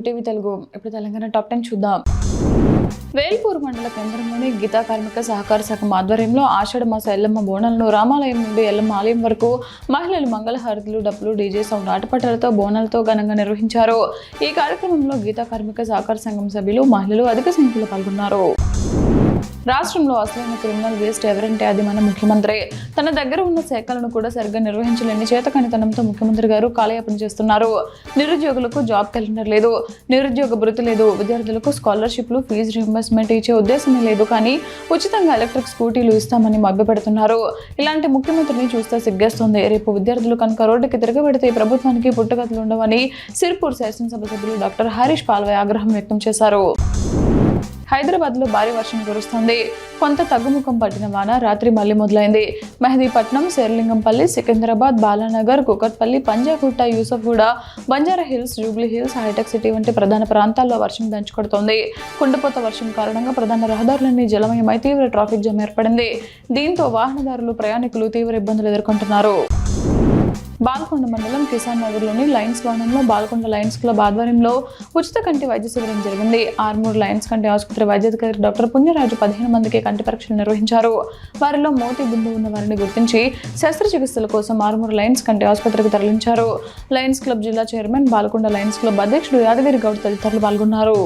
ETV Telugu. ఇప్పుడు Telangana top 10 చూద్దాం. వేల్పూర్ మండల కేంద్రంలోని గీతా కార్మిక సహకార సంఘం ఆధ్వర్యంలో ఆషాఢ మాస ఎల్లమ్మ బోనాలను రామాలయం నుండి ఎల్లమ్మ ఆలయం వరకు మహిళలు మంగళహారతులు, డప్పులు, డీజే సౌండ్, ఆటపాటలతో బోనాలతో ఘనంగా నిర్వహించారు. ఈ కార్యక్రమంలో గీతా కార్మిక సహకార సంఘం సభ్యులు, మహిళలు అధిక సంఖ్యలో పాల్గొన్నారు. రాష్ట్రంలో అసలైన క్రిమినల్ వేస్ట్ ఎవరంటే అది మన ముఖ్యమంత్రి. తన దగ్గర ఉన్న శాఖలను కూడా సరిగ్గా నిర్వహించలేని చేతకానితనంతో ముఖ్యమంత్రి గారు కాలయాపన చేస్తున్నారు. నిరుద్యోగులకు జాబ్ క్యాలెండర్ లేదు, నిరుద్యోగ భృతి లేదు, విద్యార్థులకు స్కాలర్షిప్లు, ఫీజు రీయింబర్స్మెంట్ ఇచ్చే ఉద్దేశమే లేదు, కానీ ఉచితంగా ఎలక్ట్రిక్ స్కూటీలు ఇస్తామని మభ్యపెడుతున్నారు. ఇలాంటి ముఖ్యమంత్రిని చూస్తే సిగ్గేస్తుంది. రేపు విద్యార్థులు కనుక రోడ్డుకి తిరగబడితే ప్రభుత్వానికి పుట్టగతులు ఉండవని సిర్పూర్ శాసనసభ సభ్యులు డాక్టర్ హరీష్ పాల్వై ఆగ్రహం వ్యక్తం చేశారు. హైదరాబాద్లో భారీ వర్షం కురుస్తోంది. కొంత తగ్గుముఖం పట్టిన వాన రాత్రి మళ్లీ మొదలైంది. మెహదీపట్నం, శేర్లింగంపల్లి, సికింద్రాబాద్, బాలానగర్, కుకట్పల్లి, పంజాగుట్ట, యూసఫ్గూడ, బంజారా హిల్స్, జూబ్లీ హిల్స్, హైటెక్ సిటీ వంటి ప్రధాన ప్రాంతాల్లో వర్షం దంచుకొడుతోంది. కుండపోత వర్షం కారణంగా ప్రధాన రహదారులన్నీ జలమయమై తీవ్ర ట్రాఫిక్ జామ్ ఏర్పడింది. దీంతో వాహనదారులు, ప్రయాణికులు తీవ్ర ఇబ్బందులు ఎదుర్కొంటున్నారు. బాల్కొండ మండలం కిసాన్ నగర్లోని లయన్స్ భవనంలో బాల్కొండ లయన్స్ క్లబ్ ఆధ్వర్యంలో ఉచిత కంటి వైద్య శిబిరం జరిగింది. ఆర్మూర్ లయన్స్ కంటి ఆసుపత్రి వైద్యాధికారి డాక్టర్ పుణ్యరాజు 15 మందికి కంటి పరీక్షలు నిర్వహించారు. వారిలో మోతీ బిందు ఉన్న వారిని గుర్తించి శస్త్రచికిత్సల కోసం ఆర్మూర్ లయన్స్ కంటి ఆసుపత్రికి తరలించారు. లయన్స్ క్లబ్ జిల్లా చైర్మన్, బాల్కొండ లయన్స్ క్లబ్ అధ్యక్షుడు యాదగిరి గౌడ్ తదితరులు పాల్గొన్నారు.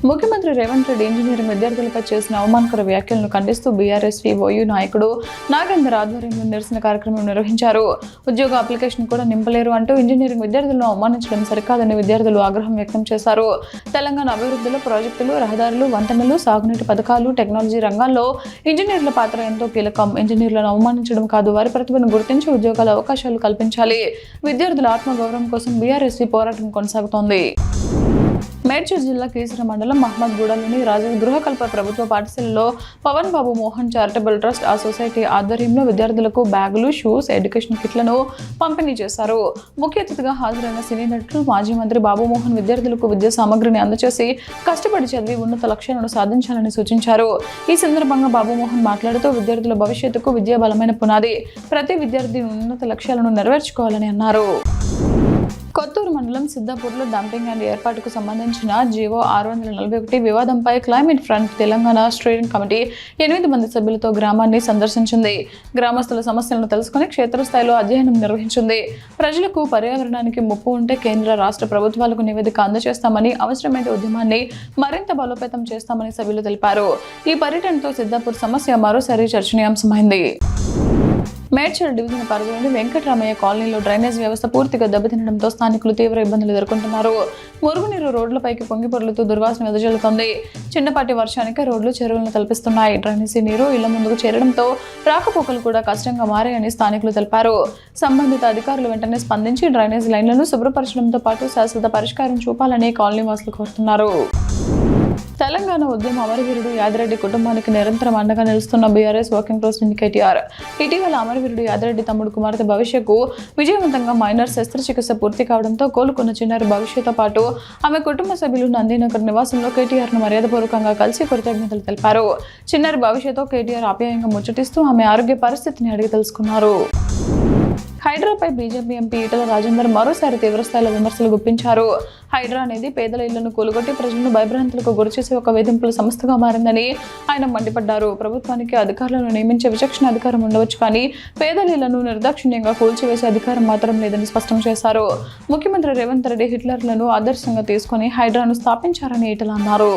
ముఖ్యమంత్రి రేవంత్ రెడ్డి ఇంజనీరింగ్ విద్యార్థులపై చేసిన అవమానకర వ్యాఖ్యలను ఖండిస్తూ బీఆర్ఎస్ ఓయూ నాయకుడు నాగేందర్ ఆధ్వర్యంలో నిరసన కార్యక్రమం నిర్వహించారు. ఉద్యోగ అప్లికేషన్ కూడా నింపలేరు అంటూ ఇంజనీరింగ్ విద్యార్థులను అవమానించడం సరికాదని విద్యార్థులు ఆగ్రహం వ్యక్తం చేశారు. తెలంగాణ అభివృద్ధిలో ప్రాజెక్టులు, రహదారులు, వంతెనలు, సాగునీటి పథకాలు, టెక్నాలజీ రంగాల్లో ఇంజనీర్ల పాత్ర ఎంతో కీలకం. ఇంజనీర్లను అవమానించడం కాదు, వారి ప్రతిభను గుర్తించి ఉద్యోగాల అవకాశాలు కల్పించాలి. విద్యార్థుల ఆత్మగౌరవం కోసం బీఆర్ఎస్ పోరాటం కొనసాగుతోంది. మేడ్చల్ జిల్లా కీసర మండలం మహమ్మద్గూడలోని రాజీవ్ గృహకల్ప ప్రభుత్వ పాఠశాలలో పవన్ బాబు మోహన్ చారిటబుల్ ట్రస్ట్ ఆ సొసైటీ ఆధ్వర్యంలో విద్యార్థులకు బ్యాగులు, షూస్, ఎడ్యుకేషన్ కిట్లను పంపిణీ చేశారు. ముఖ్య అతిథిగా హాజరైన సినీ నటులు, మాజీ మంత్రి బాబు మోహన్ విద్యార్థులకు విద్యా సామగ్రిని అందజేసి కష్టపడి చదివి ఉన్నత లక్ష్యాలను సాధించాలని సూచించారు. ఈ సందర్భంగా బాబు మోహన్ మాట్లాడుతూ విద్యార్థుల భవిష్యత్తుకు విద్యా బలమైన పునాది, ప్రతి విద్యార్థి ఉన్నత లక్ష్యాలను నెరవేర్చుకోవాలని అన్నారు. కొత్తూరు మండలం సిద్దాపూర్లో డంపింగ్ యార్డ్ ఏర్పాటుకు సంబంధించిన జీవో 641 వివాదంపై climate front Telangana steering committee 8 మంది సభ్యులతో గ్రామాన్ని సందర్శించింది. గ్రామస్తుల సమస్యలను తెలుసుకుని క్షేత్రస్థాయిలో అధ్యయనం నిర్వహించింది. ప్రజలకు, పర్యావరణానికి ముప్పు ఉంటే కేంద్ర, రాష్ట్ర ప్రభుత్వాలకు నివేదిక అందజేస్తామని, అవసరమైన ఉద్యమాన్ని మరింత బలోపేతం చేస్తామని సభ్యులు తెలిపారు. ఈ పర్యటనతో సిద్దాపూర్ సమస్య మరోసారి చర్చనీయాంశమైంది. మేడ్చల్ డివిజన్ పరిధిలోని వెంకటరామయ్య కాలనీలో డ్రైనేజ్ వ్యవస్థ పూర్తిగా దెబ్బతినడంతో స్థానికులు తీవ్ర ఇబ్బందులు ఎదుర్కొంటున్నారు. మురుగునీరు రోడ్లపైకి పొంగి పొర్లుతూ దుర్వాసన వెదజల్లుతోంది. చిన్నపాటి వర్షానికి రోడ్లు, చెరువులను తలపిస్తున్నాయి. డ్రైనేజీ నీరు ఇళ్ల ముందుకు చేరడంతో రాకపోకలు కూడా కష్టంగా మారాయని స్థానికులు తెలిపారు. సంబంధిత అధికారులు వెంటనే స్పందించి డ్రైనేజ్ లైన్లను శుభ్రపరచడంతో పాటు శాశ్వత పరిష్కారం చూపాలని కాలనీ వాసులు కోరుతున్నారు. తెలంగాణ ఉద్యమ అమరవీరుడు యాదిరెడ్డి కుటుంబానికి నిరంతరం అండగా నిలుస్తున్న బీఆర్ఎస్ వర్కింగ్ ప్రెసిడెంట్ కేటీఆర్ ఇటీవల అమరవీరుడు యాదిరెడ్డి తమ్ముడు కుమార్తె భవిష్యకు విజయవంతంగా మైనర్ శస్త్రచికిత్స పూర్తి కావడంతో కోలుకున్న చిన్నారి భవిష్యతో పాటు ఆమె కుటుంబ సభ్యులు నందీనగర్ నివాసంలో కేటీఆర్ను మర్యాదపూర్వకంగా కలిసి కృతజ్ఞతలు తెలిపారు. చిన్నారి భవిష్యతో కేటీఆర్ ఆప్యాయంగా ముచ్చటిస్తూ ఆమె ఆరోగ్య పరిస్థితిని అడిగి తెలుసుకున్నారు. హైడ్రాపై బీజేపీ ఎంపీ ఈటల రాజేందర్ మరోసారి తీవ్రస్థాయిలో విమర్శలు గుప్పించారు. హైడ్రా అనేది పేదల ఇళ్లను కూలగొట్టి ప్రజలను భయభ్రాంతులకు గురిచేసే ఒక వేధింపుల సంస్థగా మారిందని ఆయన మండిపడ్డారు. ప్రభుత్వానికి అధికారులను నియమించే విచక్షణ అధికారం ఉండవచ్చు, కానీ పేదల ఇళ్లను నిర్దాక్షిణ్యంగా కూల్చివేసే అధికారం మాత్రం లేదని స్పష్టం చేశారు. ముఖ్యమంత్రి రేవంత్ రెడ్డి హిట్లర్లను ఆదర్శంగా తీసుకుని హైడ్రాను స్థాపించారని ఈటల అన్నారు.